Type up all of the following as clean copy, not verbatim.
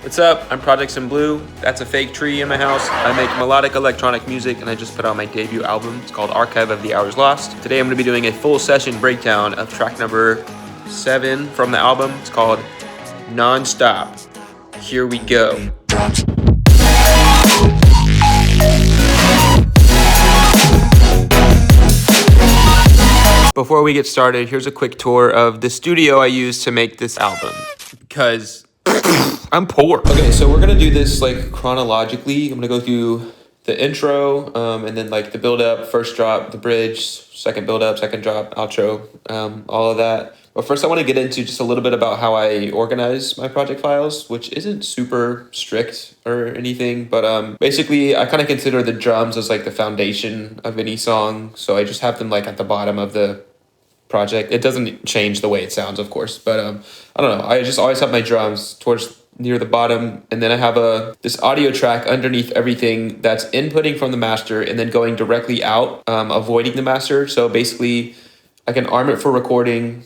What's up? I'm Projects in Blue. That's a fake tree in my house. I make melodic electronic music and I just put out my debut album. It's called Archive of the Hours Lost. Today I'm going to be doing a full session breakdown of track number 7 from the album. It's called Nonstop. Here we go. Before we get started, here's a quick tour of the studio I used to make this album because I'm poor. Okay, so we're gonna do this like chronologically. I'm gonna go through the intro, and then like the build up, first drop, the bridge, second build up, second drop, outro, all of that. But first I want to get into just a little bit about how I organize my project files, which isn't super strict or anything, but basically I kind of consider the drums as like the foundation of any song. So I just have them like at the bottom of the project. It doesn't change the way it sounds, of course, but I don't know. I just always have my drums towards near the bottom, and then I have this audio track underneath everything that's inputting from the master and then going directly out, avoiding the master. So basically, I can arm it for recording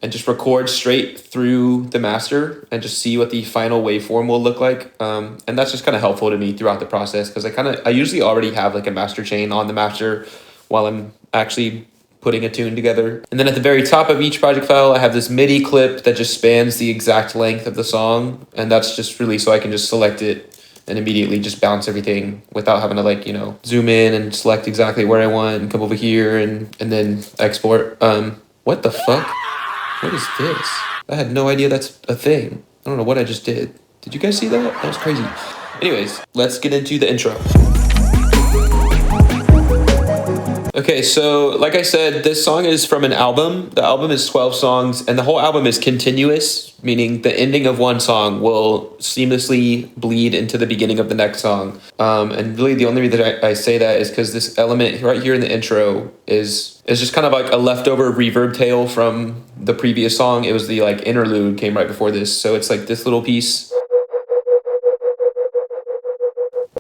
and just record straight through the master and just see what the final waveform will look like. And that's just kind of helpful to me throughout the process because I usually already have like a master chain on the master while I'm actually putting a tune together. And then at the very top of each project file, I have this MIDI clip that just spans the exact length of the song. And that's just really so I can just select it and immediately just bounce everything without having to like, zoom in and select exactly where I want and come over here and then export. What the fuck? What is this? I had no idea that's a thing. I don't know what I just did. Did you guys see that? That was crazy. Anyways, let's get into the intro. Okay, so like I said, this song is from an album. The album is 12 songs, and the whole album is continuous, meaning the ending of one song will seamlessly bleed into the beginning of the next song. And really the only reason I say that is because this element right here in the intro is just kind of like a leftover reverb tail from the previous song. It was the like interlude came right before this. So it's like this little piece.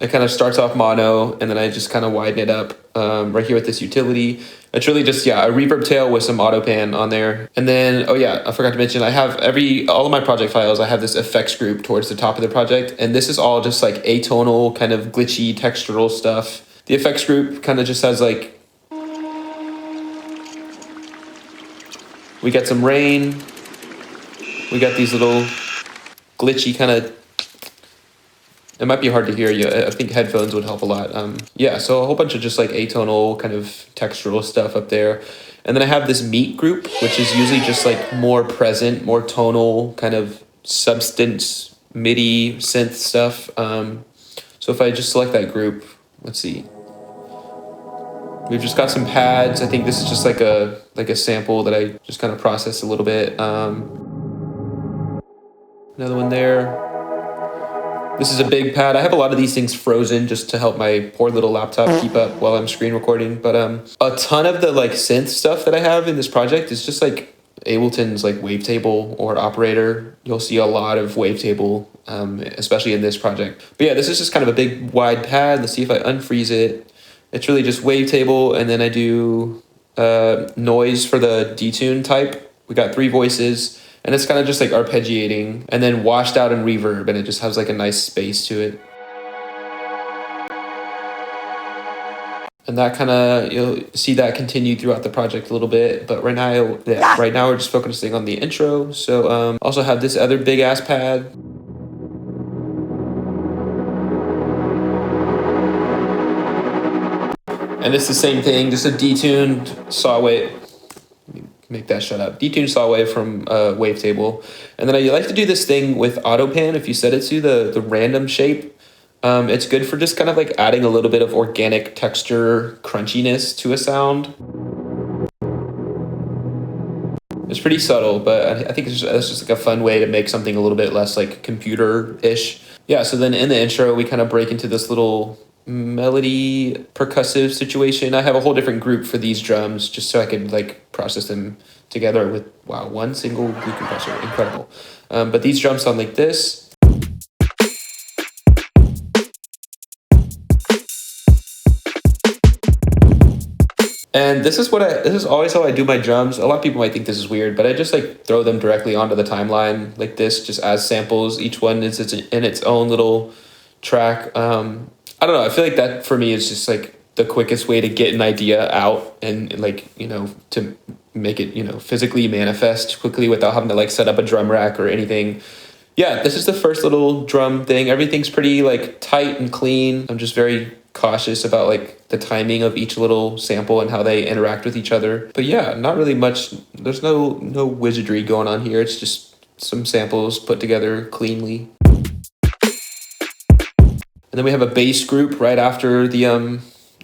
It kind of starts off mono, and then I just kind of widen it up right here with this utility. It's really just, a reverb tail with some auto pan on there. And then, I forgot to mention, I have all of my project files, I have this effects group towards the top of the project. And this is all just like atonal, kind of glitchy, textural stuff. The effects group kind of just has like, we got some rain. We got these little glitchy kind of, it might be hard to hear you. I think headphones would help a lot. So a whole bunch of just like atonal kind of textural stuff up there. And then I have this meat group, which is usually just like more present, more tonal kind of substance, MIDI, synth stuff. So if I just select that group, let's see. We've just got some pads. I think this is just like a sample that I just kind of processed a little bit. Another one there. This is a big pad. I have a lot of these things frozen just to help my poor little laptop keep up while I'm screen recording. But a ton of the like synth stuff that I have in this project is just like Ableton's like wavetable or operator. You'll see a lot of wavetable, especially in this project. But yeah, this is just kind of a big wide pad. Let's see if I unfreeze it. It's really just wavetable, and then I do noise for the detune type. We got 3 voices. And it's kind of just like arpeggiating and then washed out in reverb, and it just has like a nice space to it. And that kind of, you'll see that continue throughout the project a little bit. But right now we're just focusing on the intro. So also have this other big ass pad. And it's the same thing, just a detuned saw wave. Make that shut up. Detune saw wave from wavetable. And then I like to do this thing with autopan. If you set it to the random shape, it's good for just kind of like adding a little bit of organic texture, crunchiness to a sound. It's pretty subtle, but I think it's just like a fun way to make something a little bit less like computer-ish. Yeah, so then in the intro, we kind of break into this little melody percussive situation. I have a whole different group for these drums just so I could like process them together with one single glue compressor. Incredible. But these drums sound like this. And this is always how I do my drums. A lot of people might think this is weird, but I just like throw them directly onto the timeline like this, just as samples. Each one is in its own little track. I don't know. I feel like that for me is just like the quickest way to get an idea out and like, you know, to make it, you know, physically manifest quickly without having to like set up a drum rack or anything. Yeah, this is the first little drum thing. Everything's pretty like tight and clean. I'm just very cautious about like the timing of each little sample and how they interact with each other. But yeah, not really much. There's no wizardry going on here. It's just some samples put together cleanly. And then we have a bass group right after the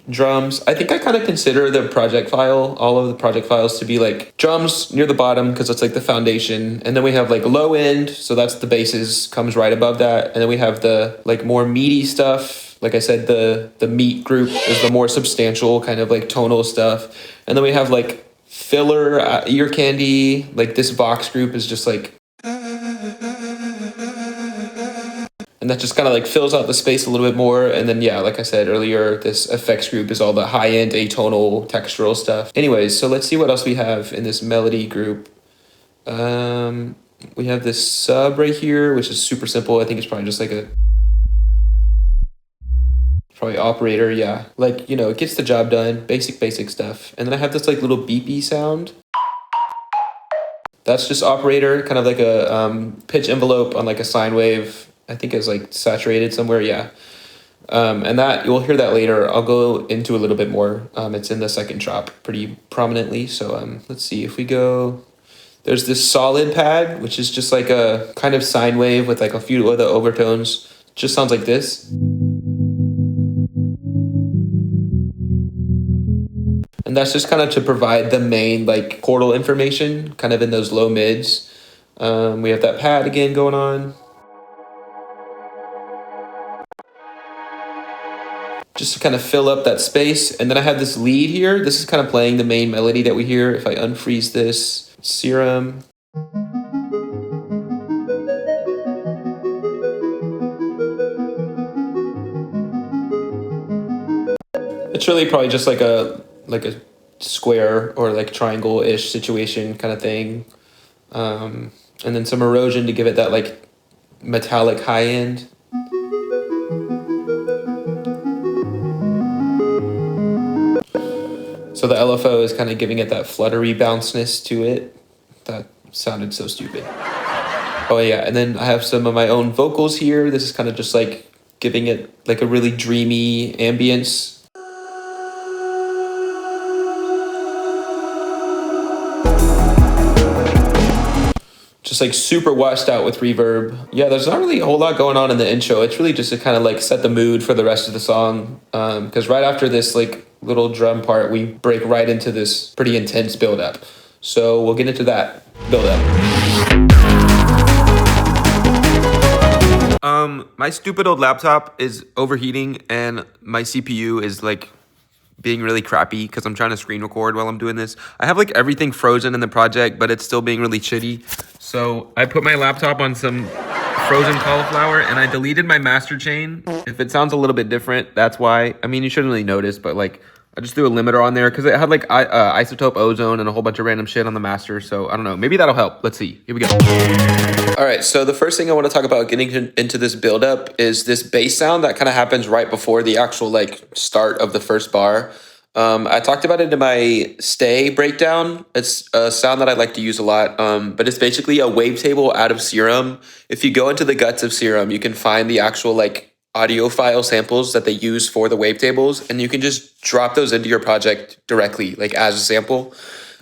drums. I think I kind of consider the project file, all of the project files, to be like drums near the bottom because it's like the foundation. And then we have like low end, so that's the basses, comes right above that. And then we have the like more meaty stuff. Like I said, the meat group is the more substantial kind of like tonal stuff. And then we have like filler, ear candy. Like this Vox group is just like, and that just kind of like fills out the space a little bit more. And then yeah, like I said earlier, this effects group is all the high-end atonal textural stuff. Anyways, so let's see what else we have in this melody group. We have this sub right here, which is super simple. I think it's probably just like a probably operator. Yeah, like, you know, it gets the job done, basic stuff. And then I have this like little beepy sound. That's just operator, kind of like a pitch envelope on like a sine wave. I think it's like saturated somewhere. Yeah. And that you'll hear that later. I'll go into a little bit more. It's in the second chop pretty prominently. So let's see if we go. There's this solid pad, which is just like a kind of sine wave with like a few of the overtones. Just sounds like this. And that's just kind of to provide the main like chordal information, kind of in those low mids. We have that pad again going on. Just to kind of fill up that space. And then I have this lead here. This is kind of playing the main melody that we hear. If I unfreeze this, Serum. It's really probably just like a square or like triangle-ish situation kind of thing. And then some erosion to give it that like metallic high end. So the LFO is kind of giving it that fluttery bounciness to it. That sounded so stupid. Oh yeah, and then I have some of my own vocals here. This is kind of just like giving it like a really dreamy ambience. Just like super washed out with reverb. Yeah, there's not really a whole lot going on in the intro. It's really just to kind of like set the mood for the rest of the song. Because right after this like little drum part, we break right into this pretty intense build up. So we'll get into that build up. My stupid old laptop is overheating and my CPU is like being really crappy because I'm trying to screen record while I'm doing this. I have like everything frozen in the project, but it's still being really shitty. So I put my laptop on some frozen cauliflower and I deleted my master chain. If it sounds a little bit different, that's why. I mean, you shouldn't really notice, but like I just threw a limiter on there because it had like isotope ozone and a whole bunch of random shit on the master. So I don't know, maybe that'll help. Let's see. Here we go. All right, so the first thing I want to talk about getting into this buildup is this bass sound that kind of happens right before the actual like start of the first bar. I talked about it in my stay breakdown. It's a sound that I like to use a lot, but it's basically a wavetable out of Serum. If you go into the guts of Serum, you can find the actual like audio file samples that they use for the wavetables, and you can just drop those into your project directly, like as a sample.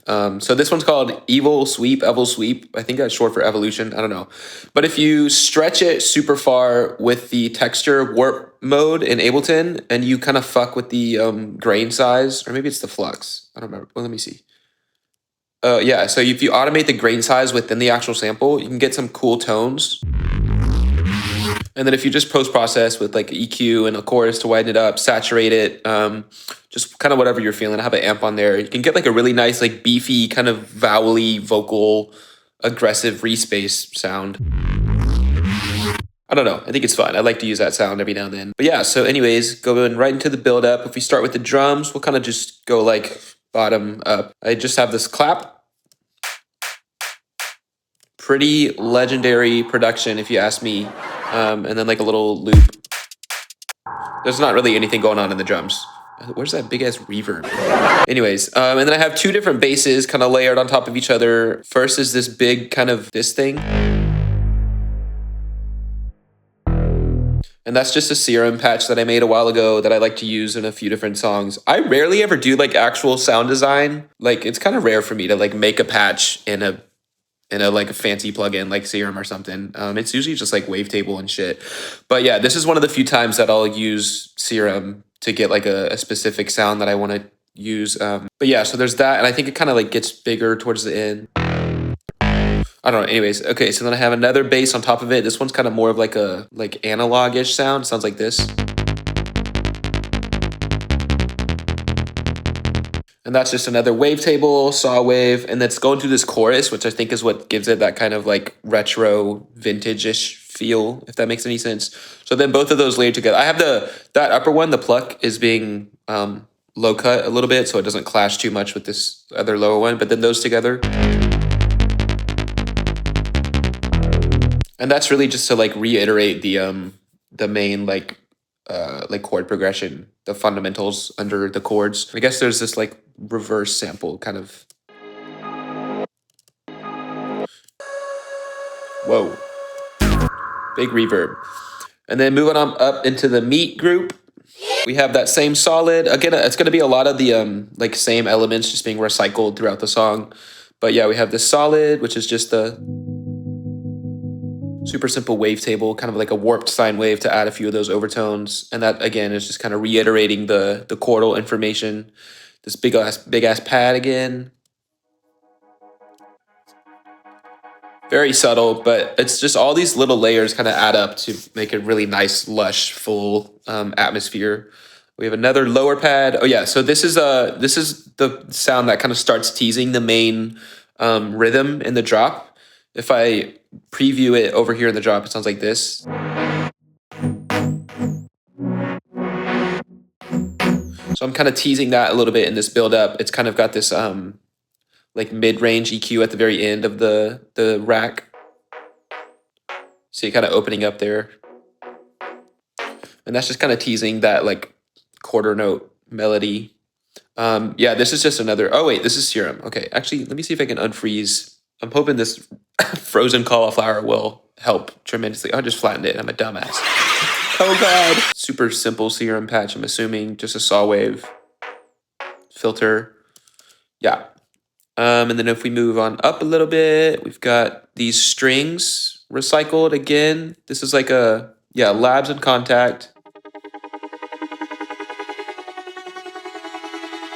So this one's called Evil Sweep. I think that's short for evolution. I don't know. But if you stretch it super far with the texture warp mode in Ableton and you kind of fuck with the grain size, or maybe it's the flux. I don't remember. Well, let me see. Yeah, so if you automate the grain size within the actual sample, you can get some cool tones. And then if you just post-process with like EQ and a chorus to widen it up, saturate it, just kind of whatever you're feeling, have an amp on there, you can get like a really nice, like beefy, kind of vowely, vocal, aggressive respace sound. I don't know. I think it's fun. I like to use that sound every now and then. But yeah, so anyways, going right into the build up. If we start with the drums, we'll kind of just go like bottom up. I just have this clap. Pretty legendary production, if you ask me. And then like a little loop. There's not really anything going on in the drums. Where's that big ass reverb? Anyways, and then I have two different basses kind of layered on top of each other. First is this big kind of this thing. And that's just a serum patch that I made a while ago that I like to use in a few different songs. I rarely ever do like actual sound design. Like it's kind of rare for me to like make a patch in a like a fancy plugin like Serum or something. It's usually just like Wavetable and shit. But yeah, this is one of the few times that I'll use Serum to get like a specific sound that I want to use. But yeah, so there's that, and I think it kind of like gets bigger towards the end. I don't know. Anyways, okay, so then I have another bass on top of it. This one's kind of more of like a like analog-ish sound. Sounds like this. And that's just another wavetable, saw wave, and that's going through this chorus, which I think is what gives it that kind of like retro, vintage-ish feel, if that makes any sense. So then both of those layered together. I have that upper one, the pluck, is being low cut a little bit, so it doesn't clash too much with this other lower one. But then those together. And that's really just to like reiterate the main like chord progression, the fundamentals under the chords. I guess there's this like reverse sample kind of. Whoa. Big reverb. And then moving on up into the meat group, we have that same solid. Again, it's going to be a lot of the like same elements just being recycled throughout the song. But yeah, we have this solid, which is just the super simple wavetable, kind of like a warped sine wave to add a few of those overtones. And that again is just kind of reiterating the chordal information. This big ass pad again. Very subtle, but it's just all these little layers kind of add up to make a really nice, lush, full atmosphere. We have another lower pad. Oh yeah, so this is the sound that kind of starts teasing the main rhythm in the drop. If I preview it over here in the drop, it sounds like this. So I'm kind of teasing that a little bit in this build up. It's kind of got this like mid-range EQ at the very end of the rack. So you're kind of opening up there. And that's just kind of teasing that like quarter note melody. Yeah, this is just another, oh wait, this is Serum. Okay, actually, let me see if I can unfreeze. I'm hoping this frozen cauliflower will help tremendously. I just flattened it, I'm a dumbass. Oh God. Super simple Serum patch, I'm assuming, just a saw wave filter. Yeah. And then if we move on up a little bit, we've got these strings recycled again. This is like a, yeah, Labs and Contact.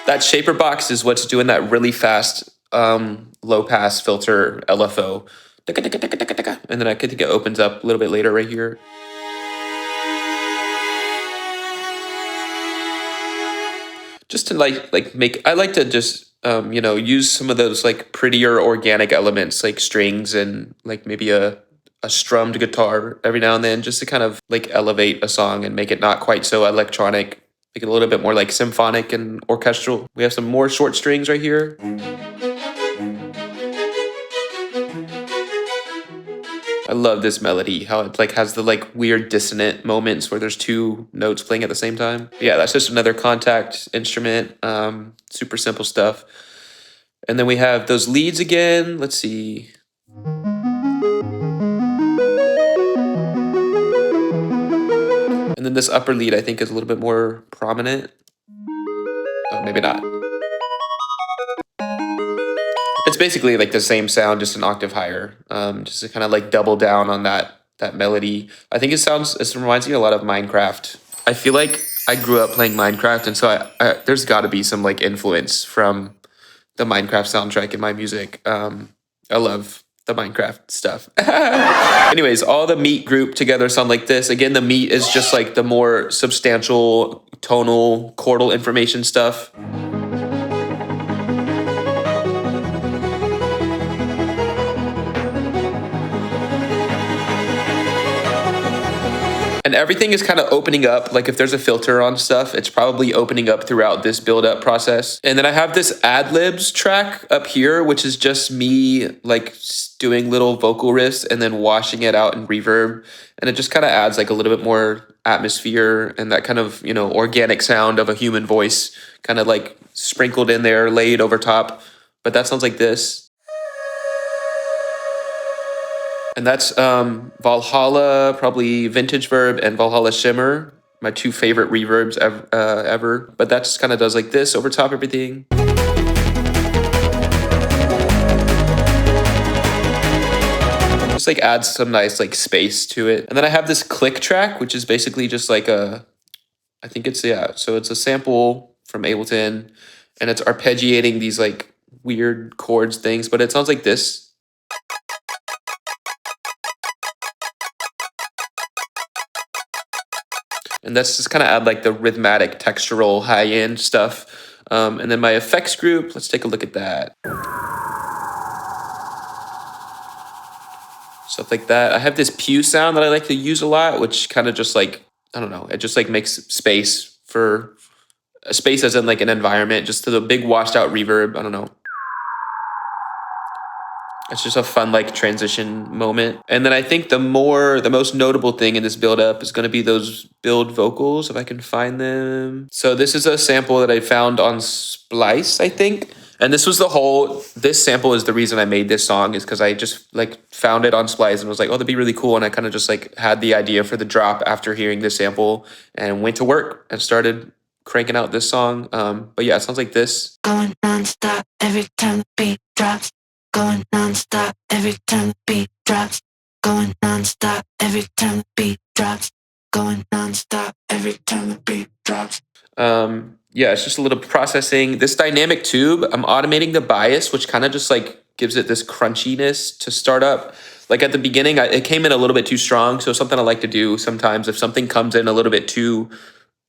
That shaper box is what's doing that really fast low pass filter LFO. And then I think it opens up a little bit later right here. Just to like make, I like to just use some of those like prettier organic elements like strings and like maybe a strummed guitar every now and then, just to kind of like elevate a song and make it not quite so electronic, make it a little bit more like symphonic and orchestral. We have some more short strings right here. I love this melody, how it like has the like weird dissonant moments where there's two notes playing at the same time. Yeah, that's just another Contact instrument, super simple stuff. And then we have those leads again. Let's see. And then this upper lead I think is a little bit more prominent. Oh, maybe not. It's basically like the same sound, just an octave higher, just to kind of like double down on that melody. I think it reminds me a lot of Minecraft. I feel like I grew up playing Minecraft, and so there's got to be some like influence from the Minecraft soundtrack in my music. I love the Minecraft stuff. Anyways, all the meat group together sound like this. Again, the meat is just like the more substantial tonal chordal information stuff. And everything is kind of opening up. Like if there's a filter on stuff, it's probably opening up throughout this build up process. And then I have this ad libs track up here, which is just me like doing little vocal riffs and then washing it out in reverb. And it just kind of adds like a little bit more atmosphere and that kind of, organic sound of a human voice kind of like sprinkled in there, laid over top. But that sounds like this. And that's Valhalla, probably Vintage Verb, and Valhalla Shimmer, my two favorite reverbs ever. But that just kind of does like this over top everything. Just like adds some nice like space to it. And then I have this click track, which is basically just like I think it's, so it's a sample from Ableton, and it's arpeggiating these like weird chords things, but it sounds like this. And that's just kind of add like the rhythmic, textural, high-end stuff. And then my effects group, let's take a look at that. Stuff like that. I have this pew sound that I like to use a lot, which kind of just like, I don't know, it just like makes space for a space as in like an environment, just to the big washed out reverb. I don't know. It's just a fun like transition moment. And then I think the most notable thing in this build up is going to be those build vocals, if I can find them. So this is a sample that I found on Splice, I think. And this sample is the reason I made this song, is because I just like found it on Splice and was like, oh, that'd be really cool. And I kind of just like had the idea for the drop after hearing this sample and went to work and started cranking out this song. But yeah, it sounds like this. Going nonstop every time the beat drops. Going nonstop every time the beat drops. Going nonstop every time the beat drops. Going nonstop every time the beat drops. Yeah, it's just a little processing. This dynamic tube, I'm automating the bias, which kind of just like gives it this crunchiness to start up. Like at the beginning, it came in a little bit too strong. So something I like to do sometimes if something comes in a little bit too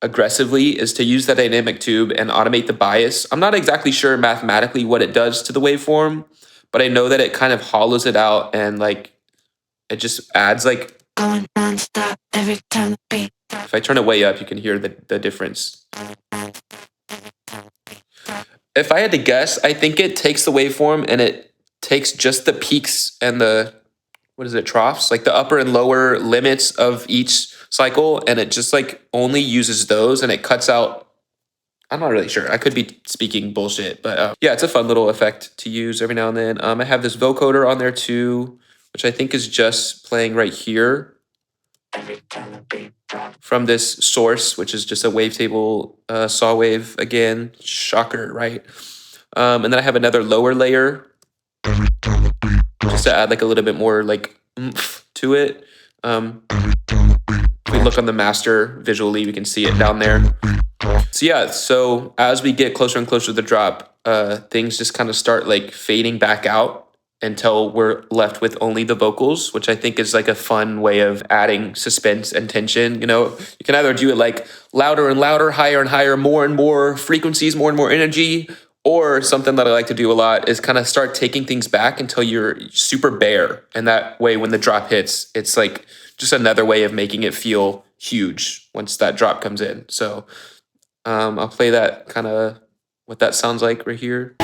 aggressively is to use that dynamic tube and automate the bias. I'm not exactly sure mathematically what it does to the waveform, but I know that it kind of hollows it out and like it just adds like, going nonstop every time the beat drops. If I turn it way up, you can hear the difference. If I had to guess, I think it takes the waveform and it takes just the peaks and the, troughs, like the upper and lower limits of each cycle, and it just like only uses those and it cuts out. I'm not really sure. I could be speaking bullshit, but yeah, it's a fun little effect to use every now and then. I have this vocoder on there too, which I think is just playing right here from this source, which is just a wavetable saw wave again. Shocker, right? And then I have another lower layer just to add like a little bit more like oomph to it. If we look on the master visually, we can see it down there. So yeah, so as we get closer and closer to the drop, things just kind of start like fading back out until we're left with only the vocals, which I think is like a fun way of adding suspense and tension. You can either do it like louder and louder, higher and higher, more and more frequencies, more and more energy, or something that I like to do a lot is kind of start taking things back until you're super bare. And that way, when the drop hits, it's like just another way of making it feel huge once that drop comes in. So I'll play that kind of what that sounds like right here.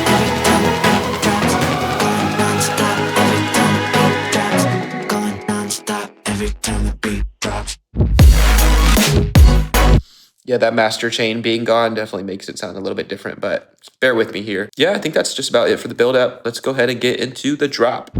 Yeah, that master chain being gone definitely makes it sound a little bit different, but bear with me here. Yeah, I think that's just about it for the build up. Let's go ahead and get into the drop.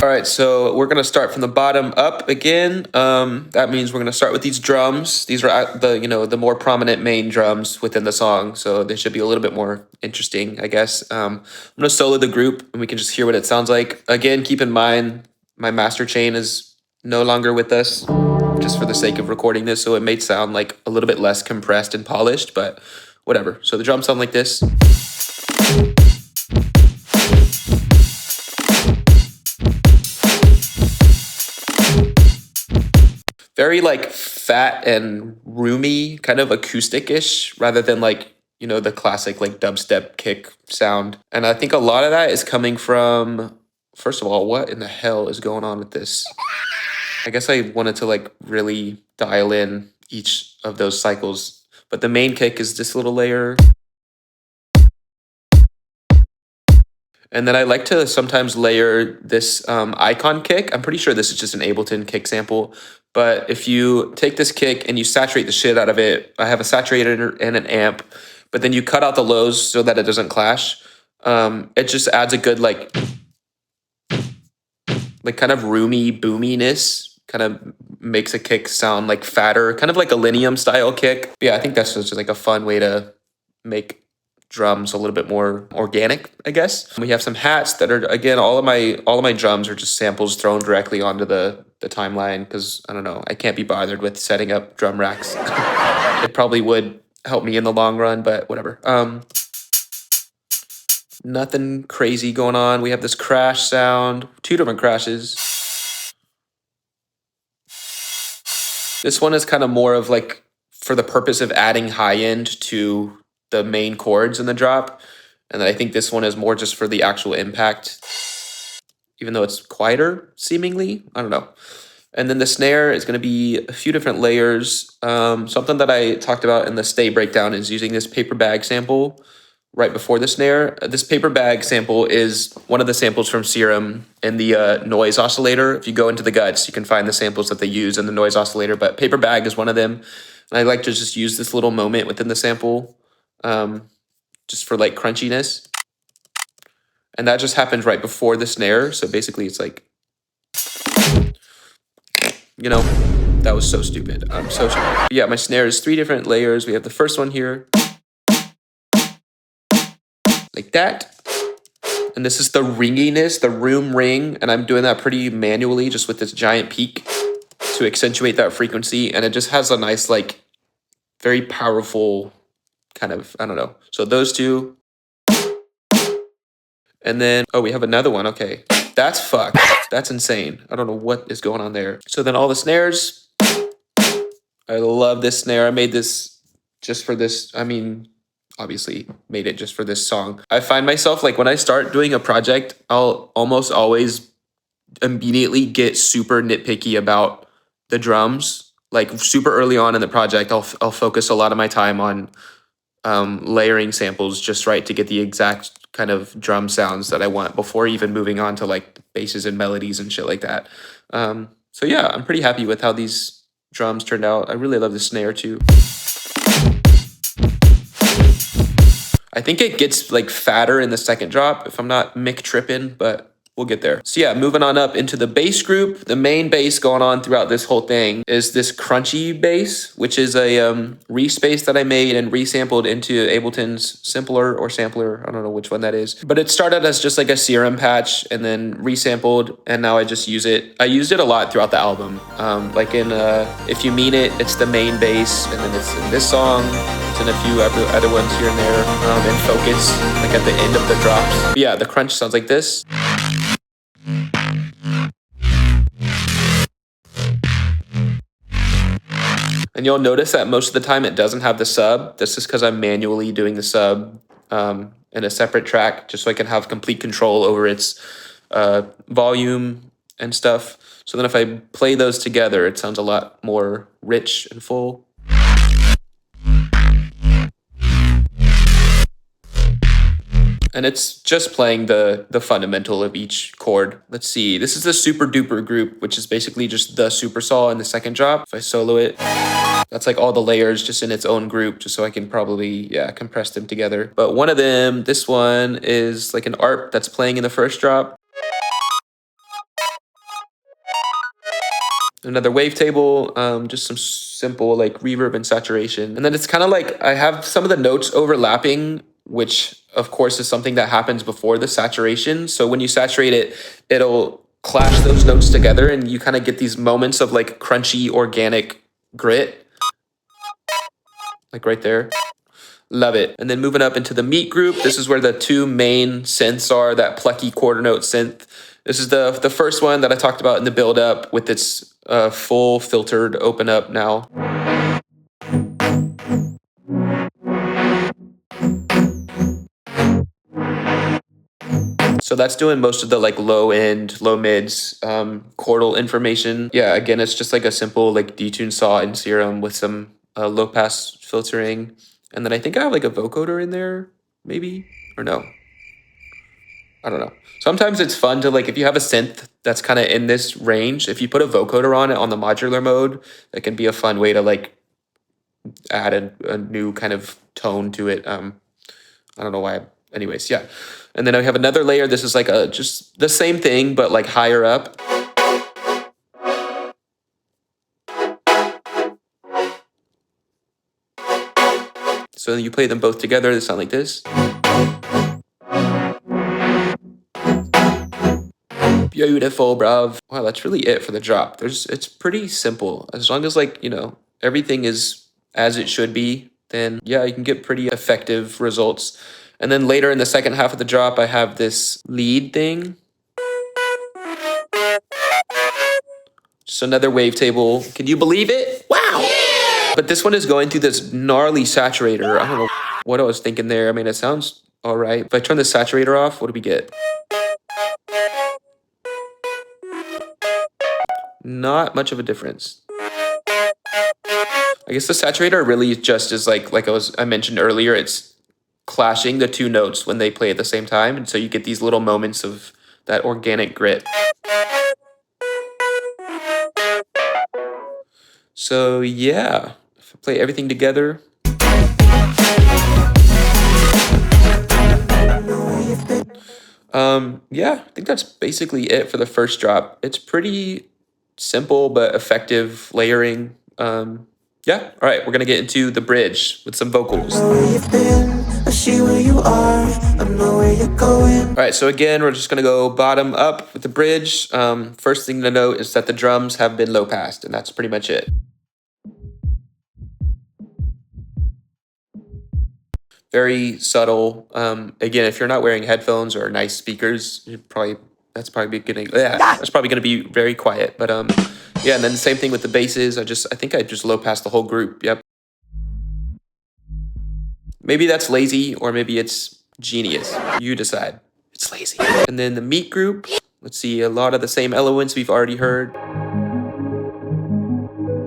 All right, so we're gonna start from the bottom up again. That means we're gonna start with these drums. These are the more prominent main drums within the song, so they should be a little bit more interesting, I guess. I'm gonna solo the group, and we can just hear what it sounds like. Again, keep in mind my master chain is no longer with us, just for the sake of recording this, so it may sound like a little bit less compressed and polished, but whatever. So the drums sound like this. Very like fat and roomy, kind of acoustic-ish, rather than like, the classic like dubstep kick sound. And I think a lot of that is coming from First of all, what in the hell is going on with this? I guess I wanted to like really dial in each of those cycles. But the main kick is this little layer. And then I like to sometimes layer this icon kick. I'm pretty sure this is just an Ableton kick sample. But if you take this kick and you saturate the shit out of it, I have a saturator and an amp, but then you cut out the lows so that it doesn't clash. It just adds a good like kind of roomy boominess, kind of makes a kick sound like fatter, kind of like a Linium style kick. But yeah, I think that's just like a fun way to make drums a little bit more organic, I guess. We have some hats that are, again, all of my drums are just samples thrown directly onto the timeline because I don't know, I can't be bothered with setting up drum racks. It probably would help me in the long run, but whatever. Nothing crazy going on. We have this crash sound, 2 different crashes. This one is kind of more of like for the purpose of adding high end to the main chords in the drop. And then I think this one is more just for the actual impact, even though it's quieter seemingly. I don't know. And then the snare is going to be a few different layers. Something that I talked about in the stay breakdown is using this paper bag sample right before the snare. This paper bag sample is one of the samples from Serum in the noise oscillator. If you go into the guts, you can find the samples that they use in the noise oscillator, but paper bag is one of them. And I like to just use this little moment within the sample just for like crunchiness. And that just happens right before the snare. So basically it's like, you know, that was so stupid. I'm so sorry. Yeah, my snare is 3 different layers. We have the first one here, like that. And this is the ringiness, the room ring. And I'm doing that pretty manually just with this giant peak to accentuate that frequency. And it just has a nice, like, very powerful kind of, I don't know. So those 2. And then, oh, we have another one. Okay, that's fucked. That's insane. I don't know what is going on there. So then all the snares. I love this snare. I made this just for this. I mean, obviously made it just for this song. I find myself like when I start doing a project, I'll almost always immediately get super nitpicky about the drums. Like super early on in the project, I'll focus a lot of my time on layering samples just right to get the exact kind of drum sounds that I want before even moving on to like basses and melodies and shit like that. So yeah, I'm pretty happy with how these drums turned out. I really love the snare too. I think it gets like fatter in the second drop if I'm not Mick tripping, but we'll get there. So yeah, moving on up into the bass group. The main bass going on throughout this whole thing is this crunchy bass, which is a respace that I made and resampled into Ableton's Simpler or Sampler. I don't know which one that is. But it started as just like a Serum patch and then resampled, and now I just use it. I used it a lot throughout the album. Like in If You Mean It, it's the main bass, and then it's in this song. It's in a few other ones here and there. And Focus, like at the end of the drops. But yeah, the crunch sounds like this. And you'll notice that most of the time it doesn't have the sub. This is because I'm manually doing the sub in a separate track just so I can have complete control over its volume and stuff. So then if I play those together, it sounds a lot more rich and full. And it's just playing the fundamental of each chord. Let's see, this is the super duper group, which is basically just the super saw in the second drop. If I solo it, that's like all the layers just in its own group, just so I can probably, yeah, compress them together. But one of them, this one is like an ARP that's playing in the first drop. Another wavetable, just some simple like reverb and saturation. And then it's kind of like I have some of the notes overlapping, which of course is something that happens before the saturation. So when you saturate it, it'll clash those notes together and you kind of get these moments of like crunchy organic grit. Like right there. Love it. And then moving up into the meat group, this is where the 2 main synths are, that plucky quarter note synth. This is the first one that I talked about in the build up with its full filtered open up now. So So that's doing most of the like low end, low mids, chordal information. Yeah, again, it's just like a simple like detune saw and serum with some low pass filtering. And then I think I have like a vocoder in there, maybe, or no. I don't know. Sometimes it's fun to like, if you have a synth that's kind of in this range, if you put a vocoder on it on the modular mode, that can be a fun way to like add a new kind of tone to it. I don't know why. Anyways, yeah. And then I have another layer. This is like a just the same thing, but like higher up. So you play them both together. They sound like this. Beautiful, bruv. Wow, that's really it for the drop. It's pretty simple. As long as like, everything is as it should be, then yeah, you can get pretty effective results. And then later in the second half of the drop, I have this lead thing. Just another wavetable. Can you believe it? Wow. Yeah! But this one is going through this gnarly saturator. I don't know what I was thinking there. I mean, it sounds all right. If I turn the saturator off, what do we get? Not much of a difference. I guess the saturator really just is like I mentioned earlier, it's clashing the two notes when they play at the same time. And so you get these little moments of that organic grit. So yeah, if I play everything together. Yeah, I think that's basically it for the first drop. It's pretty simple but effective layering. Yeah, all right, we're gonna get into the bridge with some vocals. All right, so again, we're just gonna go bottom up with the bridge. First thing to note is that the drums have been low passed, and that's pretty much it. Very subtle. Again, if you're not wearing headphones or nice speakers, that's probably gonna be very quiet. But yeah, and then the same thing with the basses. I think I just low passed the whole group. Yep. Maybe that's lazy or maybe it's genius. You decide. It's lazy. And then the meat group. Let's see, a lot of the same elements we've already heard.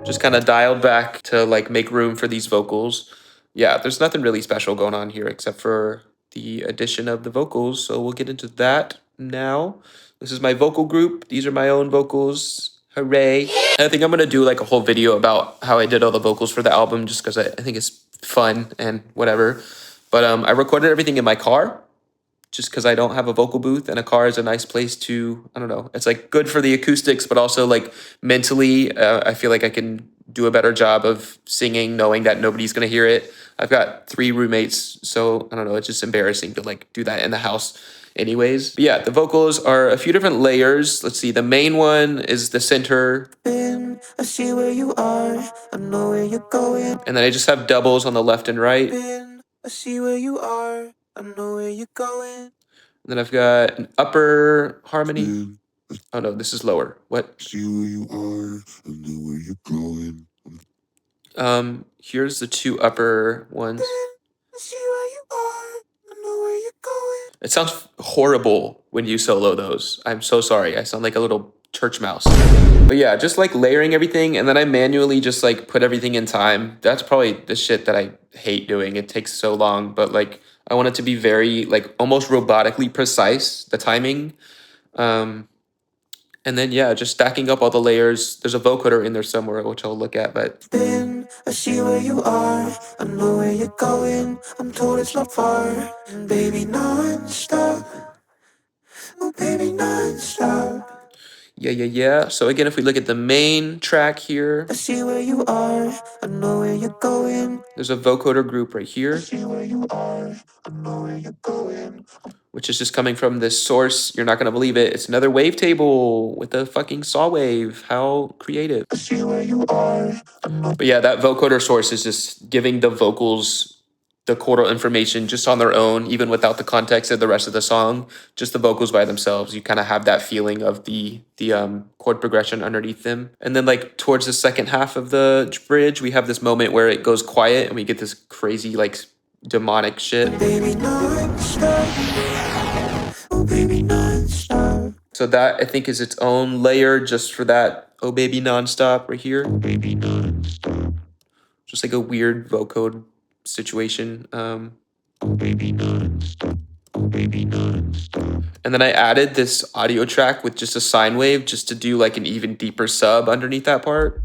Just kind of dialed back to like make room for these vocals. Yeah, there's nothing really special going on here except for the addition of the vocals. So we'll get into that now. This is my vocal group. These are my own vocals. Hooray. And I think I'm going to do like a whole video about how I did all the vocals for the album just because I think it's fun and whatever. But I recorded everything in my car just because I don't have a vocal booth, and a car is a nice place to, I don't know, it's like good for the acoustics, but also like mentally, I feel like I can do a better job of singing knowing that nobody's going to hear it. I've got 3 roommates, so I don't know, it's just embarrassing to like do that in the house anyways. But yeah, the vocals are a few different layers. Let's see, the main one is the center. I see where you are, I know where you're going. And then I just have doubles on the left and right. I see where you are, I know where you're going. And then I've got an upper harmony. Oh no, this is lower. What? See where you are, I know where you're going. Here's the 2 upper ones. I see where you are, I know where you're going. It sounds horrible when you solo those. I'm so sorry. I sound like a little church mouse. But yeah, just like layering everything, and then I manually just like put everything in time. That's probably the shit that I hate doing. It takes so long, but like I want it to be very like almost robotically precise, the timing. And then yeah, just stacking up all the layers. There's a vocoder in there somewhere, which I'll look at, but I see where you are, I know where you're going. I'm told it's not far, baby, nonstop. Oh, baby, nonstop. Yeah. So again, if we look at the main track here, I see where you are, I know where you're going. There's a vocoder group right here. I see where you are, I know where you're going. Which is just coming from this source. You're not gonna believe it. It's another wavetable with a fucking saw wave. How creative. I see where you are. But yeah, that vocoder source is just giving the vocals the chordal information just on their own, even without the context of the rest of the song. Just the vocals by themselves, you kind of have that feeling of the chord progression underneath them. And then like towards the second half of the bridge, we have this moment where it goes quiet and we get this crazy like demonic shit. Baby, nonstop. Oh, baby, nonstop. So that I think is its own layer just for that "Oh Baby Nonstop" right here. Just like a weird vocode situation. And then I added this audio track with just a sine wave just to do like an even deeper sub underneath that part.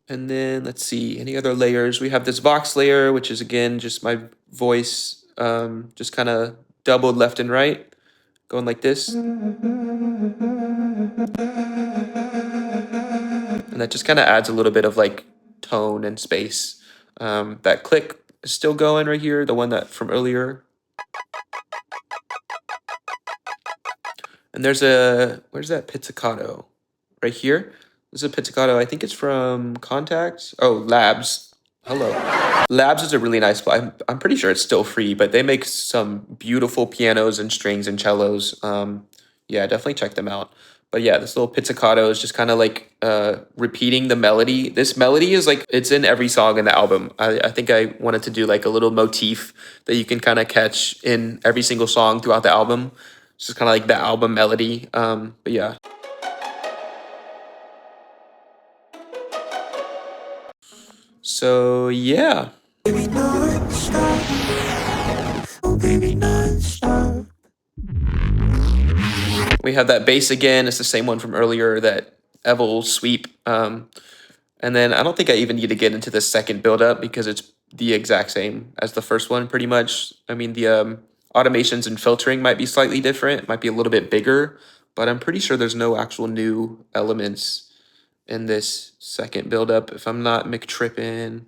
And then let's see, any other layers? We have this Vox layer, which is again just my voice, just kind of doubled left and right, going like this. And that just kind of adds a little bit of like tone and space. That click is still going right here, the one that from earlier. And there's where's that pizzicato? Right here. This is a pizzicato. I think it's from Contacts. Oh, Labs. Hello. Labs is a really nice spot. I'm pretty sure it's still free, but they make some beautiful pianos and strings and cellos. Yeah, definitely check them out. But yeah, this little pizzicato is just kind of like repeating the melody. This melody is like, it's in every song in the album. I think I wanted to do like a little motif that you can kind of catch in every single song throughout the album. It's just kind of like the album melody. But yeah. So yeah. Baby, non-stop. Oh, baby, non-stop. We have that bass again. It's the same one from earlier, that Evel sweep. And then I don't think I even need to get into the second build-up because it's the exact same as the first one, pretty much. I mean, the automations and filtering might be slightly different, might be a little bit bigger, but I'm pretty sure there's no actual new elements in this second build-up, if I'm not McTrippin'.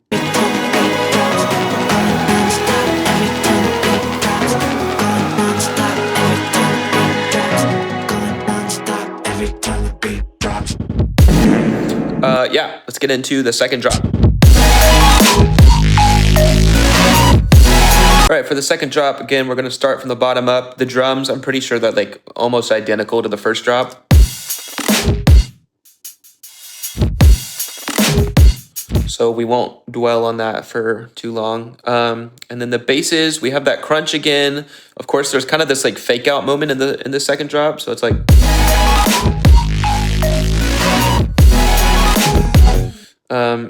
Yeah, let's get into the second drop. All right, for the second drop, again, we're gonna start from the bottom up. The drums, I'm pretty sure that like almost identical to the first drop. So we won't dwell on that for too long. And then the basses, we have that crunch again. Of course, there's kind of this like fake out moment in the second drop. So it's like,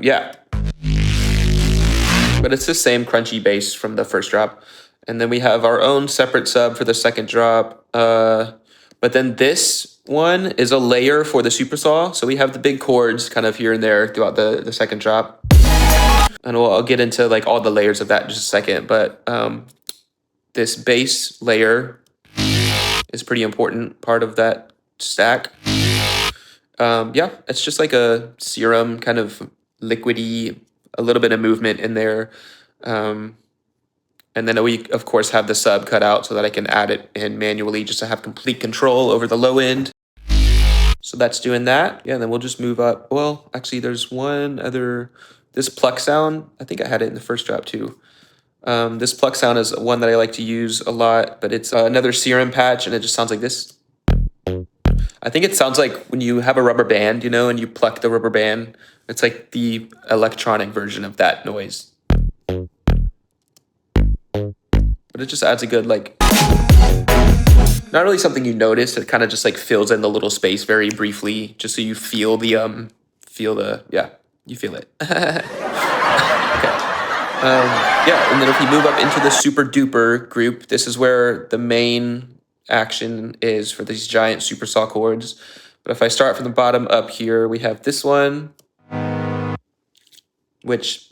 yeah. But it's the same crunchy bass from the first drop. And then we have our own separate sub for the second drop. But then this one is a layer for the supersaw. So we have the big chords kind of here and there throughout the second drop. And I'll get into like all the layers of that in just a second. But this bass layer is pretty important part of that stack. Yeah, it's just like a serum, kind of liquidy, a little bit of movement in there. And then we, of course, have the sub cut out so that I can add it in manually just to have complete control over the low end. So that's doing that. Yeah, and then we'll just move up. Well, actually, there's one other, this pluck sound. I think I had it in the first drop too. This pluck sound is one that I like to use a lot, but it's another serum patch, and it just sounds like this. I think it sounds like when you have a rubber band, you know, and you pluck the rubber band. It's like the electronic version of that noise. But it just adds a good, like, not really something you notice. It kind of just like fills in the little space very briefly, just so you feel the, yeah, you feel it. Okay. Yeah, and then if we move up into the super duper group, this is where the main action is for these giant super saw chords. But if I start from the bottom up here, we have this one, which,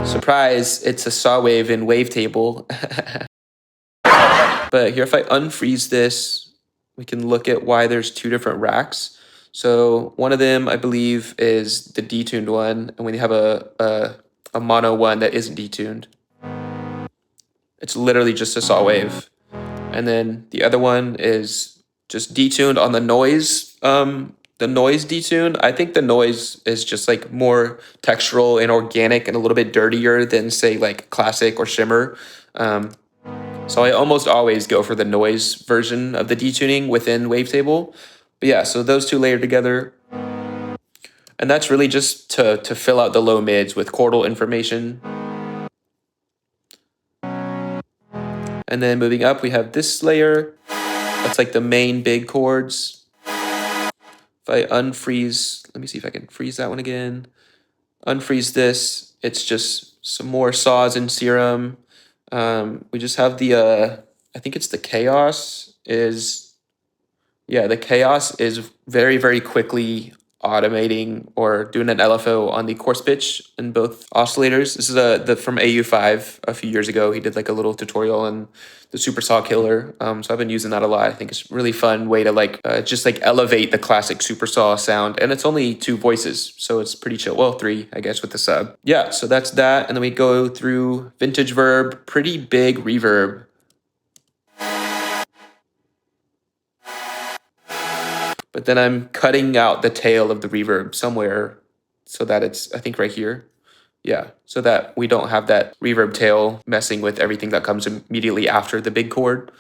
surprise, it's a saw wave in wavetable. But here, if I unfreeze this, we can look at why there's two different racks. So one of them, I believe, is the detuned one, and we have a mono one that isn't detuned. It's literally just a saw wave. And then the other one is just detuned on the noise detuned. I think the noise is just like more textural and organic and a little bit dirtier than, say, like classic or shimmer. So I almost always go for the noise version of the detuning within wavetable. But yeah, so those two layered together. And that's really just to fill out the low mids with chordal information. And then moving up, we have this layer. That's like the main big chords. If I unfreeze, let me see if I can freeze that one again. Unfreeze this, it's just some more saws and serum. We just have the, I think it's the chaos is, yeah, the chaos is very, very quickly automating or doing an LFO on the coarse pitch in both oscillators. This is from AU5 a few years ago. He did like a little tutorial on the Super Saw Killer. So I've been using that a lot. I think it's a really fun way to like just like elevate the classic Super Saw sound. And it's only 2 voices, so it's pretty chill. Well, 3, I guess, with the sub. Yeah, so that's that. And then we go through vintage verb, pretty big reverb. But then I'm cutting out the tail of the reverb somewhere so that it's, I think, right here. Yeah, so that we don't have that reverb tail messing with everything that comes immediately after the big chord.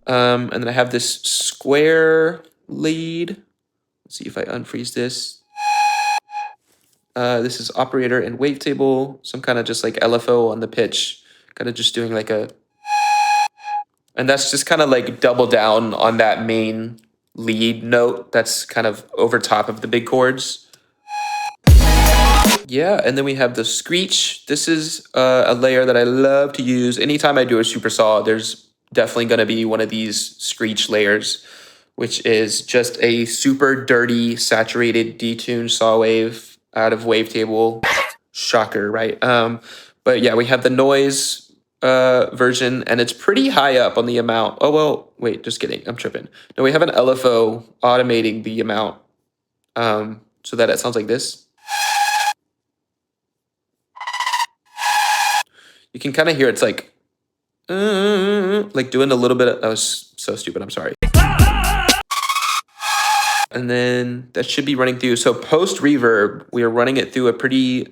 And then I have this square lead. Let's see if I unfreeze this. This is operator and wavetable, some kind of just like LFO on the pitch, kind of just doing like a, and that's just kind of like double down on that main lead note that's kind of over top of the big chords. Yeah, and then we have the screech. This is a layer that I love to use. Anytime I do a super saw, there's definitely going to be one of these screech layers, which is just a super dirty, saturated, detuned saw wave out of wavetable. Shocker, right? But yeah, we have the noise version, and it's pretty high up on the amount. Oh, well, wait, just kidding. I'm tripping. No, we have an LFO automating the amount so that it sounds like this. You can kind of hear it's like doing a little bit of, that was so stupid, I'm sorry. And then that should be running through. So post reverb, we are running it through a pretty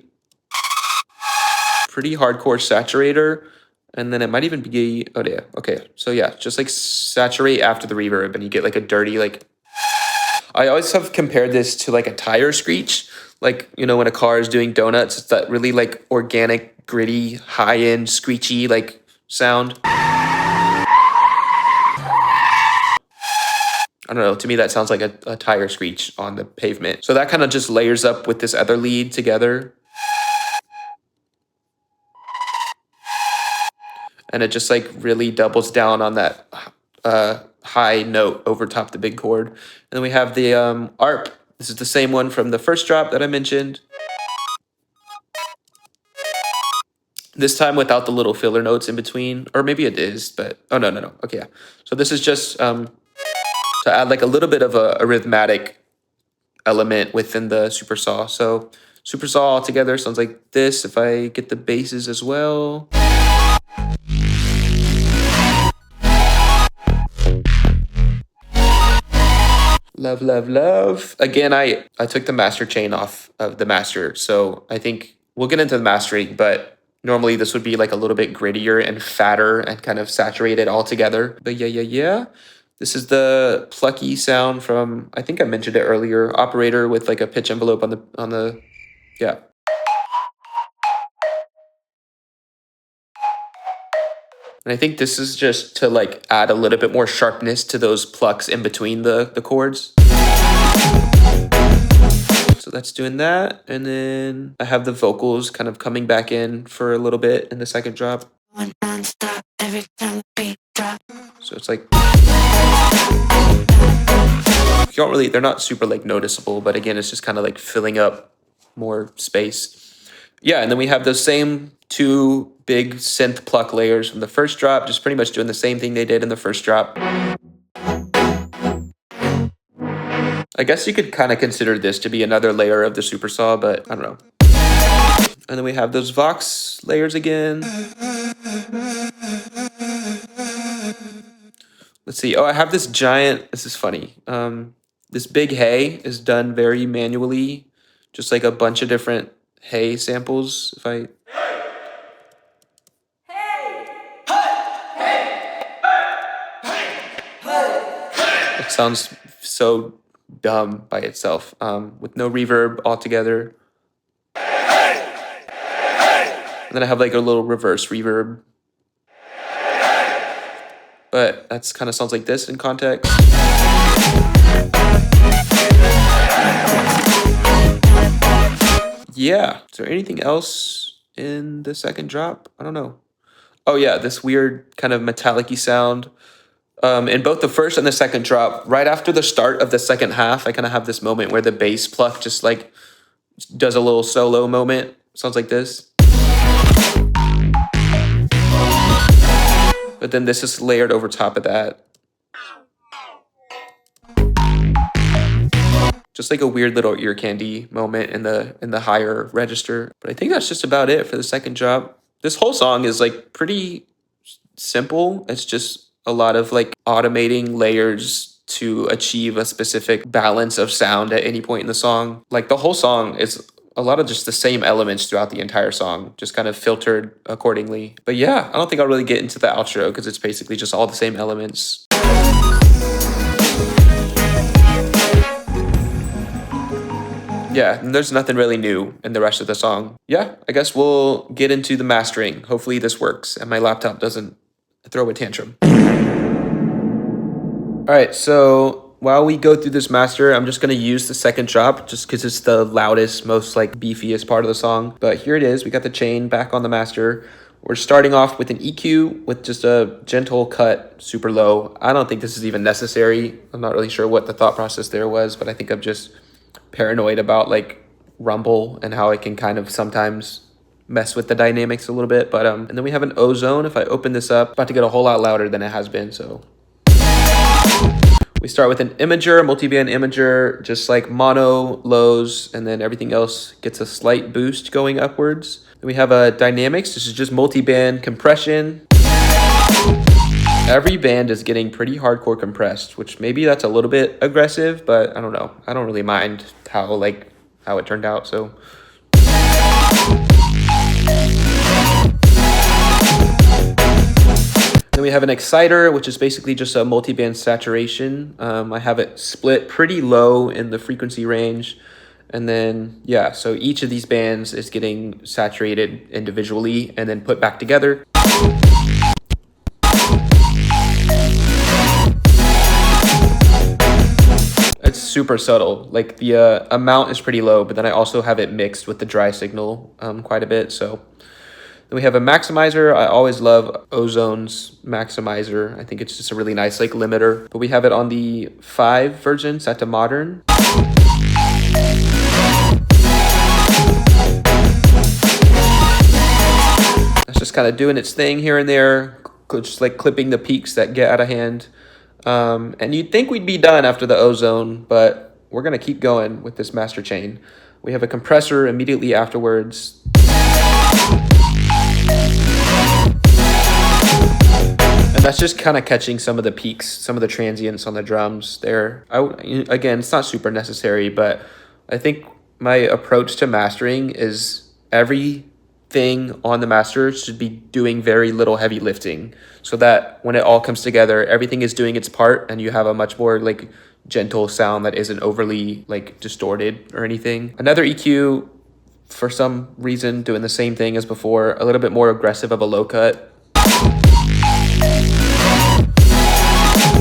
hardcore saturator. And then it might even be, oh yeah, okay. So yeah, just like saturate after the reverb and you get like a dirty, like, I always have compared this to like a tire screech. Like, you know, when a car is doing donuts, it's that really like organic, gritty, high-end, screechy like sound. I don't know, to me that sounds like a tire screech on the pavement. So that kind of just layers up with this other lead together. And it just like really doubles down on that high note over top the big chord. And then we have the ARP. This is the same one from the first drop that I mentioned. This time without the little filler notes in between, or maybe it is, but oh no. Okay, yeah. So this is just to add like a little bit of a rhythmatic element within the super saw. So super saw all together sounds like this. If I get the basses as well. Love, love, love. Again, I took the master chain off of the master, so I think we'll get into the mastering, but normally this would be like a little bit grittier and fatter and kind of saturated all together. But yeah. This is the plucky sound from, I think I mentioned it earlier, operator with like a pitch envelope on the yeah. And I think this is just to like add a little bit more sharpness to those plucks in between the chords. So that's doing that. And then I have the vocals kind of coming back in for a little bit in the second drop. Nonstop every time the beat drop. So it's like, you don't really, they're not super like noticeable, but again, it's just kind of like filling up more space. Yeah, and then we have those same 2 big synth pluck layers from the first drop, just pretty much doing the same thing they did in the first drop. I guess you could kind of consider this to be another layer of the super saw, but I don't know. And then we have those Vox layers again. Let's see. Oh, I have this giant, this is funny. This big hey is done very manually, just like a bunch of different hey samples. If I it sounds so dumb by itself, with no reverb altogether. And then I have like a little reverse reverb. but that's kind of sounds like this in context. Yeah. Is there anything else in the second drop? I don't know. Oh yeah, this weird kind of metallic-y sound. In both the first and the second drop, right after the start of the second half, I kind of have this moment where the bass pluck just like does a little solo moment. Sounds like this. But then this is layered over top of that. Just like a weird little ear candy moment in the higher register. But I think that's just about it for the second drop. This whole song is like pretty simple. It's just a lot of like automating layers to achieve a specific balance of sound at any point in the song. Like the whole song is a lot of just the same elements throughout the entire song, just kind of filtered accordingly. But yeah, I don't think I'll really get into the outro because it's basically just all the same elements. Yeah, and there's nothing really new in the rest of the song. Yeah, I guess we'll get into the mastering. Hopefully this works and my laptop doesn't throw a tantrum. All right, so while we go through this master, I'm just gonna use the second drop just because it's the loudest, most like beefiest part of the song. But here it is, we got the chain back on the master. We're starting off with an EQ with just a gentle cut, super low. I don't think this is even necessary. I'm not really sure what the thought process there was, but I think I'm just paranoid about like rumble and how it can kind of sometimes mess with the dynamics a little bit. But and then we have an ozone. If I open this up, about to get a whole lot louder than it has been, so we start with an imager, multi-band imager, just like mono, lows, and then everything else gets a slight boost going upwards. Then we have a dynamics. This is just multi-band compression. Every band is getting pretty hardcore compressed, which maybe that's a little bit aggressive, but I don't know. I don't really mind how it turned out, so. Then we have an exciter, which is basically just a multi-band saturation. I have it split pretty low in the frequency range. And then, yeah, so each of these bands is getting saturated individually and then put back together. It's super subtle. Like the amount is pretty low, but then I also have it mixed with the dry signal quite a bit, so. Then we have a maximizer. I always love Ozone's maximizer. I think it's just a really nice like limiter. But we have it on the 5 version set to modern. It's just kind of doing its thing here and there, just like clipping the peaks that get out of hand. And you'd think we'd be done after the ozone, but we're gonna keep going with this master chain. We have a compressor immediately afterwards. And that's just kind of catching some of the peaks, some of the transients on the drums there. Again, it's not super necessary, but I think my approach to mastering is everything on the master should be doing very little heavy lifting so that when it all comes together, everything is doing its part and you have a much more like gentle sound that isn't overly like distorted or anything. Another EQ, for some reason, doing the same thing as before, a little bit more aggressive of a low cut.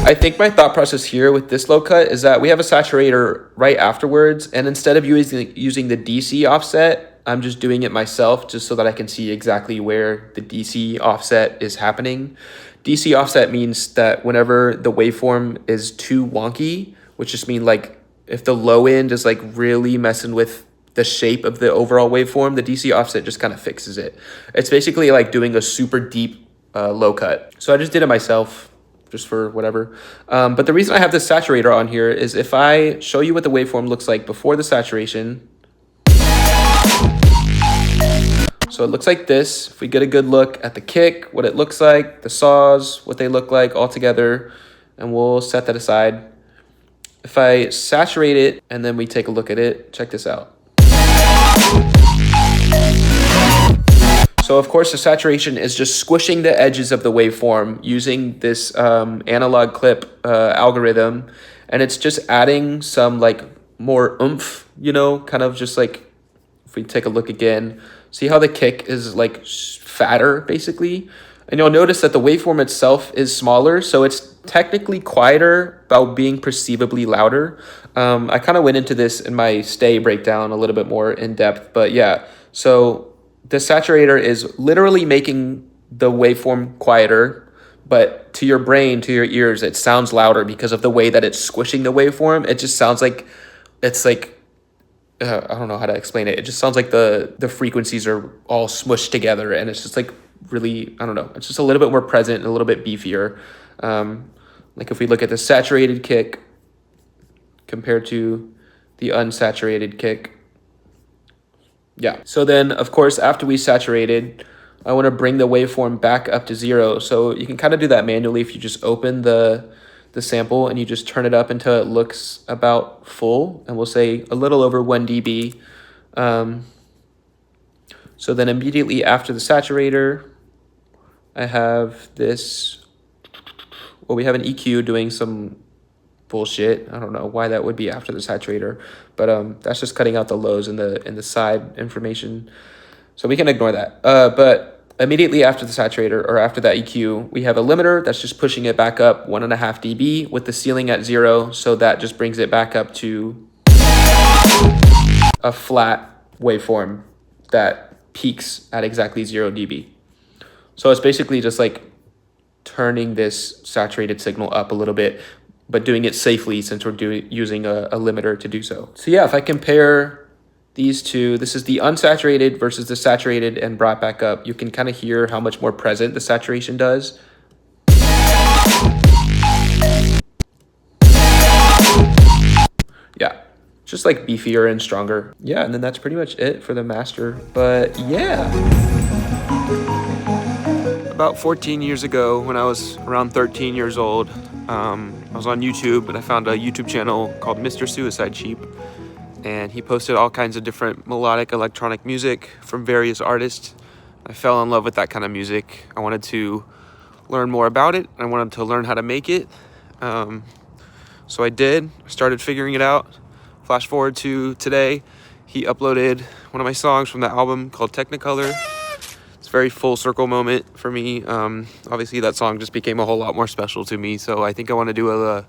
I think my thought process here with this low cut is that we have a saturator right afterwards, and instead of using the DC offset, I'm just doing it myself just so that I can see exactly where the DC offset is happening. DC offset means that whenever the waveform is too wonky, which just means like if the low end is like really messing with the shape of the overall waveform, the DC offset just kind of fixes it. It's basically like doing a super deep low cut. So I just did it myself, just for whatever. But the reason I have this saturator on here is if I show you what the waveform looks like before the saturation. So it looks like this. If we get a good look at the kick, what it looks like, the saws, what they look like all together, and we'll set that aside. If I saturate it and then we take a look at it, check this out. So of course the saturation is just squishing the edges of the waveform using this analog clip algorithm, and it's just adding some like more oomph, you know, kind of just like, if we take a look again, see how the kick is like fatter basically. And you'll notice that the waveform itself is smaller, so it's technically quieter while being perceivably louder. I kind of went into this in my stay breakdown a little bit more in depth, but yeah. So the saturator is literally making the waveform quieter, but to your brain, to your ears, it sounds louder because of the way that it's squishing the waveform. It just sounds like it's like I don't know how to explain it. It just sounds like the frequencies are all smushed together, and it's just like really, I don't know. It's just a little bit more present and a little bit beefier. Like if we look at the saturated kick compared to the unsaturated kick. Yeah. So then, of course, after we saturated, I want to bring the waveform back up to 0. So you can kind of do that manually if you just open the sample and you just turn it up until it looks about full, and we'll say a little over 1 dB. So then immediately after the saturator, I have this, well, we have an EQ doing some bullshit. I don't know why that would be after the saturator, but that's just cutting out the lows and the side information. So we can ignore that. But immediately after the saturator, or after that EQ, we have a limiter that's just pushing it back up 1.5 dB with the ceiling at 0. So that just brings it back up to a flat waveform that peaks at exactly 0 dB. So it's basically just like turning this saturated signal up a little bit, but doing it safely since we're using a limiter to do so. So yeah, if I compare these two, this is the unsaturated versus the saturated and brought back up, you can kind of hear how much more present the saturation does. Yeah, just like beefier and stronger. Yeah, and then that's pretty much it for the master. But yeah. About 14 years ago, when I was around 13 years old, I was on YouTube and I found a YouTube channel called Mr. Suicide Sheep. And he posted all kinds of different melodic electronic music from various artists. I fell in love with that kind of music. I wanted to learn more about it. I wanted to learn how to make it. So I did. I started figuring it out. Flash forward to today, he uploaded one of my songs from the album called Technicolor. It's a very full circle moment for me. Obviously that song just became a whole lot more special to me. So I think I want to do a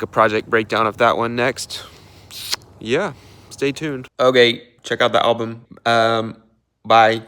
project breakdown of that one next. Yeah, stay tuned. Okay, check out the album. Bye.